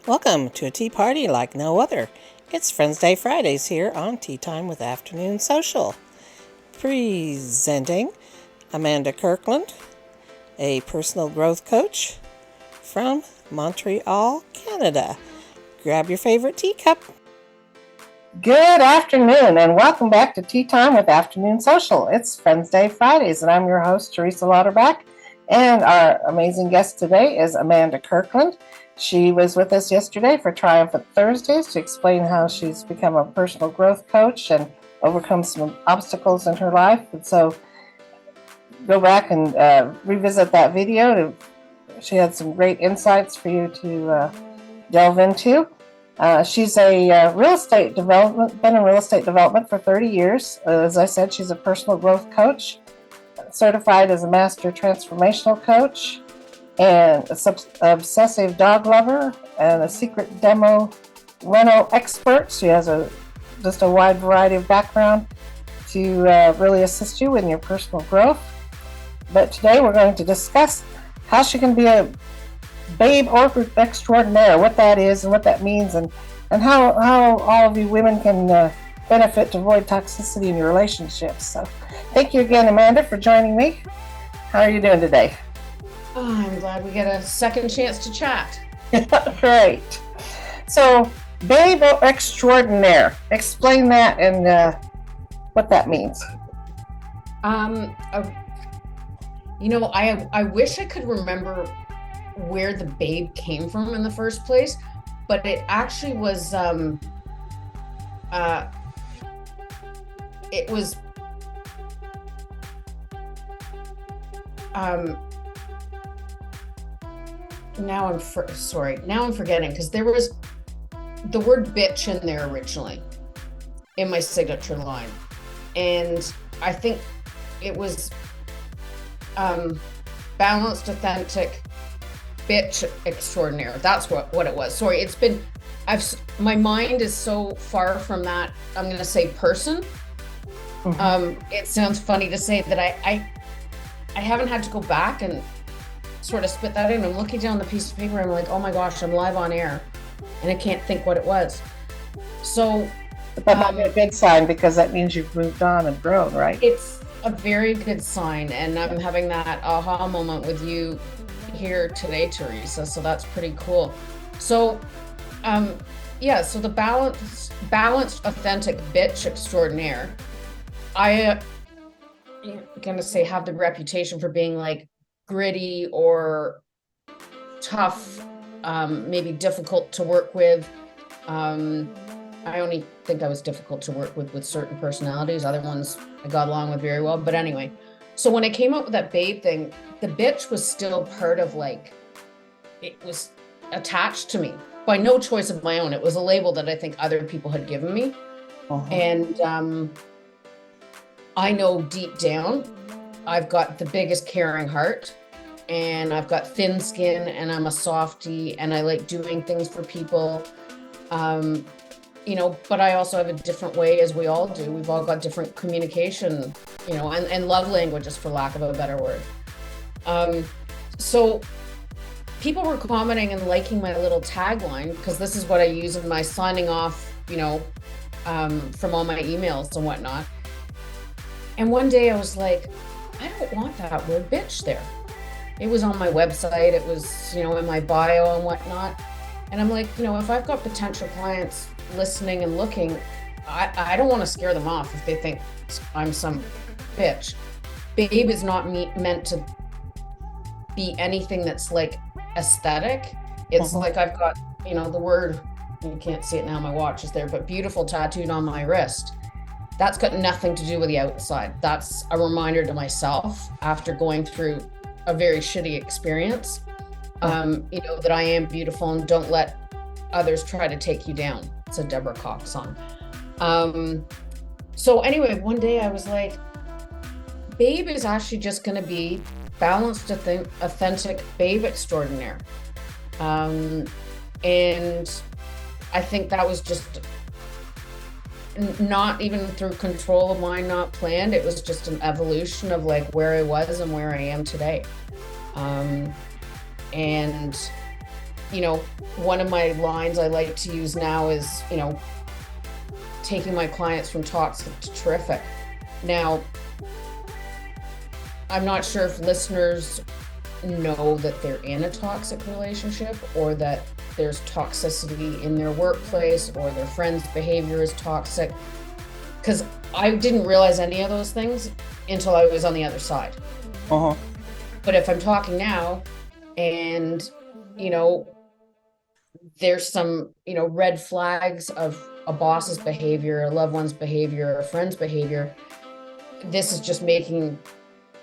Welcome to a tea party like no other. It's Friends Day Fridays here on Tea Time with Afternoon Social. Presenting Amanda Kirkland, a personal growth coach from Montreal, Canada. Grab your favorite teacup. Good afternoon and welcome back to Tea Time with Afternoon Social. It's Friends Day Fridays and I'm your host, Theresa Lauderback. And our amazing guest today is Amanda Kirkland. She was with us yesterday for Triumphant Thursdays to explain how she's become a personal growth coach and overcome some obstacles in her life. And so go back and revisit that video. She had some great insights for you to delve into. She's a been in real estate development for 30 years. As I said, she's a personal growth coach, certified as a master transformational coach, and obsessive dog lover, and a secret reno expert. She has just a wide variety of background to really assist you in your personal growth. But today we're going to discuss how she can be a babe extraordinaire, what that is and what that means, and how all of you women can benefit to avoid toxicity in your relationships. So thank you again, Amanda, for joining me. How are you doing today? Oh, I'm glad we get a second chance to chat. Great. So, Babe Extraordinaire. Explain that and what that means. I wish I could remember where the babe came from in the first place, but it actually was, now I'm forgetting, because there was the word bitch in there originally in my signature line, and I think it was balanced, authentic, bitch extraordinaire. That's what it was. Sorry, my mind is so far from that, I'm gonna say person. It sounds funny to say that I haven't had to go back and sort of spit that in. I'm looking down the piece of paper and I'm like, oh my gosh, I'm live on air and I can't think what it was. So that might be a good sign, because that means you've moved on and grown, right? It's a very good sign, and I'm having that aha moment with you here today, Theresa, so that's pretty cool. So so the balanced, authentic bitch extraordinaire, I'm gonna say, have the reputation for being like gritty or tough, maybe difficult to work with. I only think I was difficult to work with certain personalities. Other ones I got along with very well. But anyway, so when I came up with that babe thing, the bitch was still part of, like, it was attached to me by no choice of my own. It was a label that I think other people had given me. And I know deep down I've got the biggest caring heart, and I've got thin skin, and I'm a softie, and I like doing things for people. But I also have a different way, as we all do. We've all got different communication, and love languages, for lack of a better word. So people were commenting and liking my little tagline, because this is what I use in my signing off, from all my emails and whatnot. And one day I was like, I don't want that word bitch there. It was on my website. It was, in my bio and whatnot. And I'm like, if I've got potential clients listening and looking, I don't want to scare them off if they think I'm some bitch. Babe is not meant to be anything that's like aesthetic. It's like I've got, the word, you can't see it now, my watch is there, but beautiful tattooed on my wrist. That's got nothing to do with the outside. That's a reminder to myself, after going through a very shitty experience, that I am beautiful, and don't let others try to take you down. It's a Deborah Cox song. So anyway, one day I was like, babe is actually just going to be balanced, authentic, babe extraordinaire. And I think that was just not even through control of mine, not planned. It was just an evolution of like where I was and where I am today. And one of my lines I like to use now is, taking my clients from toxic to terrific. Now, I'm not sure if listeners know that they're in a toxic relationship, or that there's toxicity in their workplace, or their friend's behavior is toxic, because I didn't realize any of those things until I was on the other side. But if I'm talking now and, there's some, red flags of a boss's behavior, a loved one's behavior, a friend's behavior, this is just making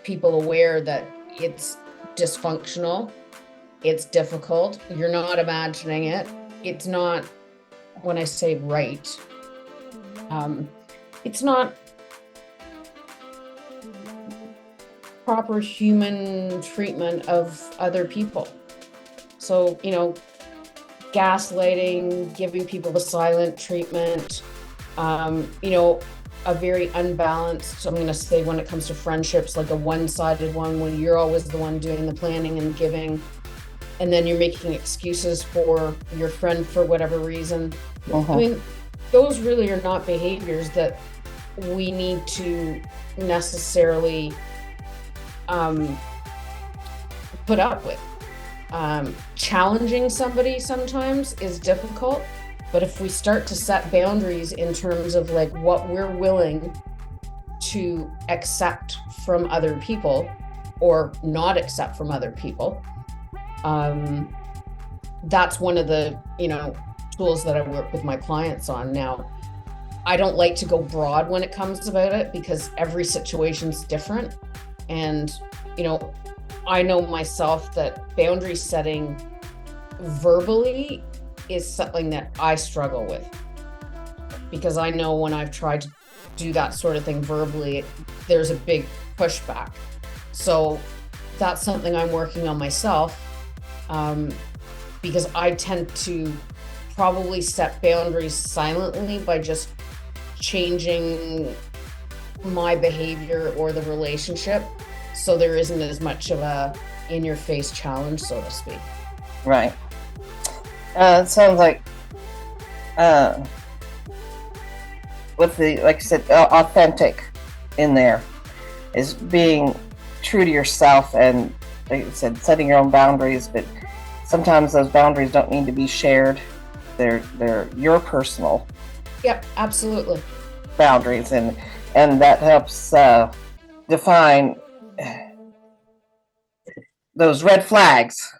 people aware that it's dysfunctional, it's difficult, you're not imagining it, it's not, when I say right, it's not proper human treatment of other people. So, gaslighting, giving people the silent treatment, a very unbalanced, I'm going to say, when it comes to friendships, like a one-sided one, when you're always the one doing the planning and giving, and then you're making excuses for your friend for whatever reason. I mean, those really are not behaviors that we need to necessarily put up with. Challenging somebody sometimes is difficult, but if we start to set boundaries in terms of like what we're willing to accept from other people or not accept from other people, that's one of the, tools that I work with my clients on. Now, I don't like to go broad when it comes about it, because every situation's different. And, I know myself that boundary setting verbally is something that I struggle with, because I know when I've tried to do that sort of thing verbally, there's a big pushback. So that's something I'm working on myself, because I tend to probably set boundaries silently by just changing my behavior or the relationship, so there isn't as much of a in-your-face challenge, so to speak. Right. It sounds like with the, like I said, authentic in there is being true to yourself, and like you said, setting your own boundaries, but sometimes those boundaries don't need to be shared. They're your personal. Yep, absolutely. Boundaries, and that helps define those red flags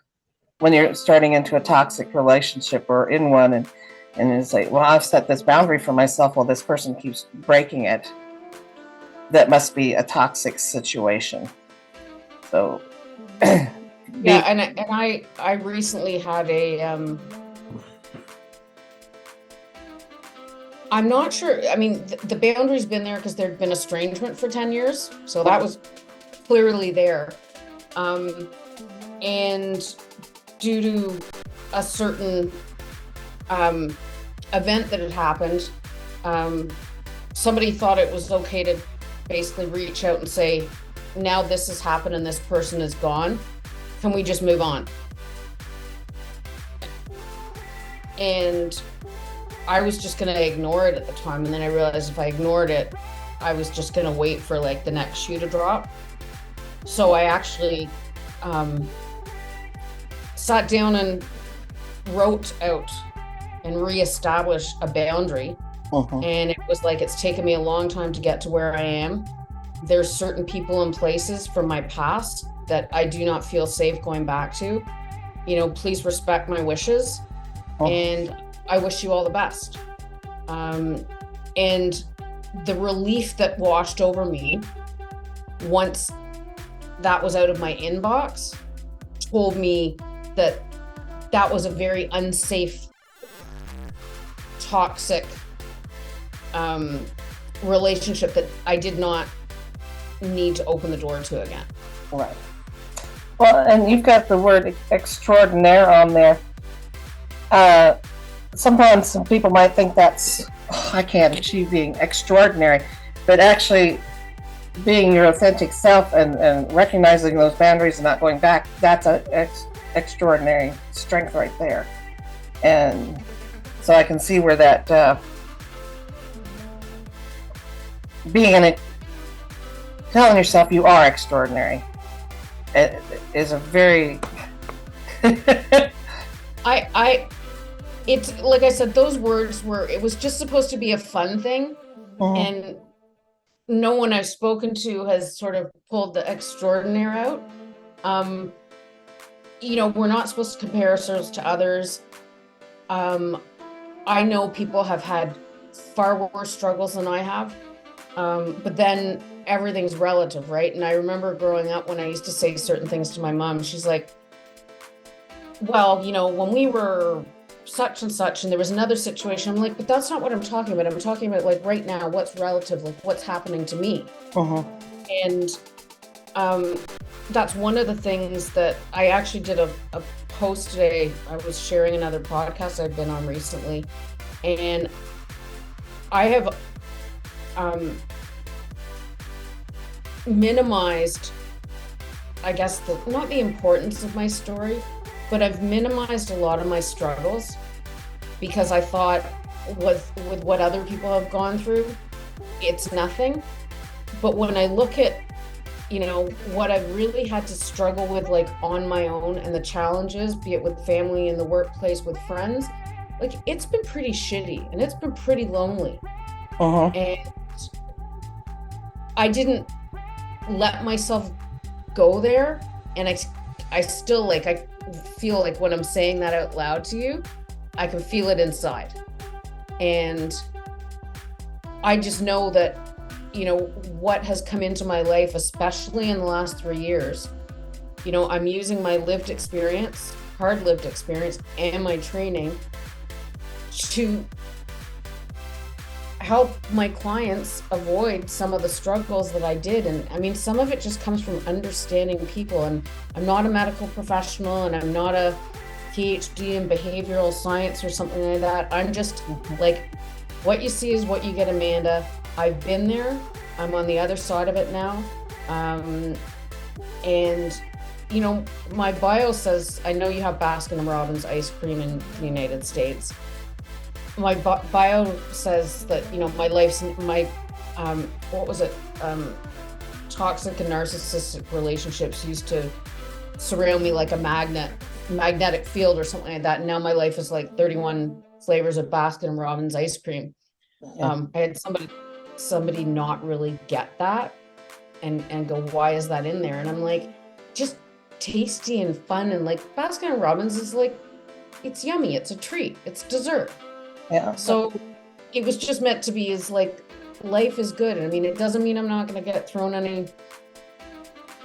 when you're starting into a toxic relationship or in one, and it's like, well, I've set this boundary for myself, well, this person keeps breaking it. That must be a toxic situation. So yeah, and I recently had a I'm not sure. I mean, the boundary's been there because there'd been estrangement for 10 years. So that was clearly there. And due to a certain event that had happened, somebody thought it was okay to basically reach out and say, now this has happened and this person is gone. Can we just move on? And I was just going to ignore it at the time. And then I realized if I ignored it, I was just going to wait for like the next shoe to drop. So I actually sat down and wrote out and reestablished a boundary. And it was like, it's taken me a long time to get to where I am. There's certain people and places from my past that I do not feel safe going back to. Please respect my wishes. And I wish you all the best. And the relief that washed over me once that was out of my inbox told me that that was a very unsafe, toxic relationship that I did not need to open the door to again. Right. Well, and you've got the word extraordinaire on there. Sometimes some people might think that's, I can't achieve being extraordinary, but actually being your authentic self and recognizing those boundaries and not going back, that's extraordinary strength right there. And so I can see where that being in it, telling yourself you are extraordinary, it is a very it's like I said, those words were, it was just supposed to be a fun thing. And no one I've spoken to has sort of pulled the extraordinaire out. We're not supposed to compare ourselves to others. I know people have had far worse struggles than I have. But then everything's relative, right? And I remember growing up when I used to say certain things to my mom, she's like, well, when we were such and such, and there was another situation, I'm like, but that's not what I'm talking about. I'm talking about like right now, what's relative, like what's happening to me. And that's one of the things that I actually did a post today. I was sharing another podcast I've been on recently, and I have minimized, I guess, not the importance of my story, but I've minimized a lot of my struggles because I thought with what other people have gone through, it's nothing. But when I look at, what I've really had to struggle with, like on my own, and the challenges, be it with family, in the workplace, with friends, like it's been pretty shitty and it's been pretty lonely. And I didn't let myself go there. And I still, like, I feel like when I'm saying that out loud to you, I can feel it inside. And I just know that, what has come into my life, especially in the last 3 years, I'm using my lived experience, hard lived experience, and my training to help my clients avoid some of the struggles that I did. And I mean, some of it just comes from understanding people. And I'm not a medical professional, and I'm not a PhD in behavioral science or something like that. I'm just like, what you see is what you get, Amanda. I've been there. I'm on the other side of it now. And my bio says, I know you have Baskin-Robbins ice cream in the United States. My bio says that, my life's, toxic and narcissistic relationships used to surround me like a magnetic field or something like that. And now my life is like 31 flavors of Baskin-Robbins ice cream. I had somebody not really get that and go, why is that in there? And I'm like, just tasty and fun. And like Baskin-Robbins is like, it's yummy. It's a treat. It's dessert. Yeah. So it was just meant to be, is like, life is good. I mean, it doesn't mean I'm not going to get thrown any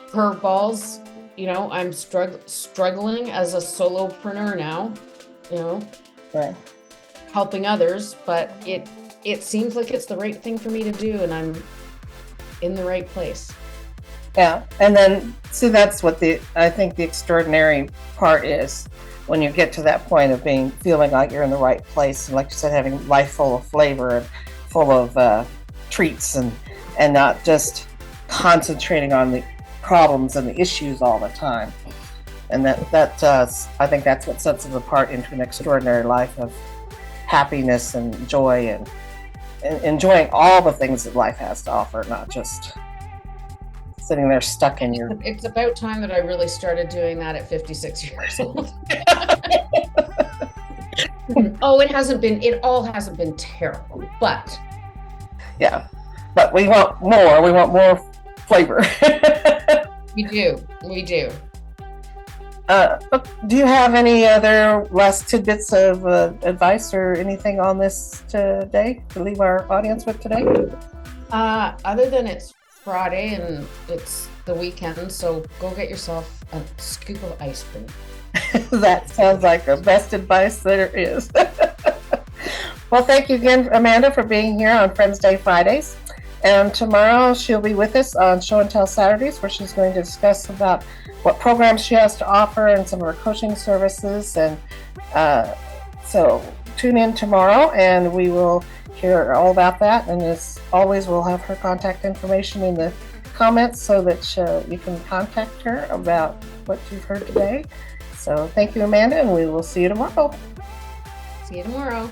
curveballs. I'm struggling as a solopreneur now, right, helping others, but it seems like it's the right thing for me to do, and I'm in the right place. Yeah. And then see, that's what I think the extraordinary part is, when you get to that point of feeling like you're in the right place, and like you said, having life full of flavor and full of treats, and not just concentrating on the problems and the issues all the time. And that I think that's what sets us apart into an extraordinary life of happiness and joy, and enjoying all the things that life has to offer, not just sitting there stuck in your... It's about time that I really started doing that at 56 years old. Oh, it all hasn't been terrible, but... Yeah, but we want more flavor. We do. Do you have any other last tidbits of advice or anything on this today to leave our audience with today? Other than it's Friday and it's the weekend, so go get yourself a scoop of ice cream. That sounds like the best advice there is. Well, thank you again, Amanda, for being here on Friends Day Fridays. And tomorrow she'll be with us on Show and Tell Saturdays, where she's going to discuss about what programs she has to offer and some of her coaching services. And so tune in tomorrow and we will hear all about that. And as always, we'll have her contact information in the comments so that you can contact her about what you've heard today. So thank you, Amanda, and we will see you tomorrow. See you tomorrow.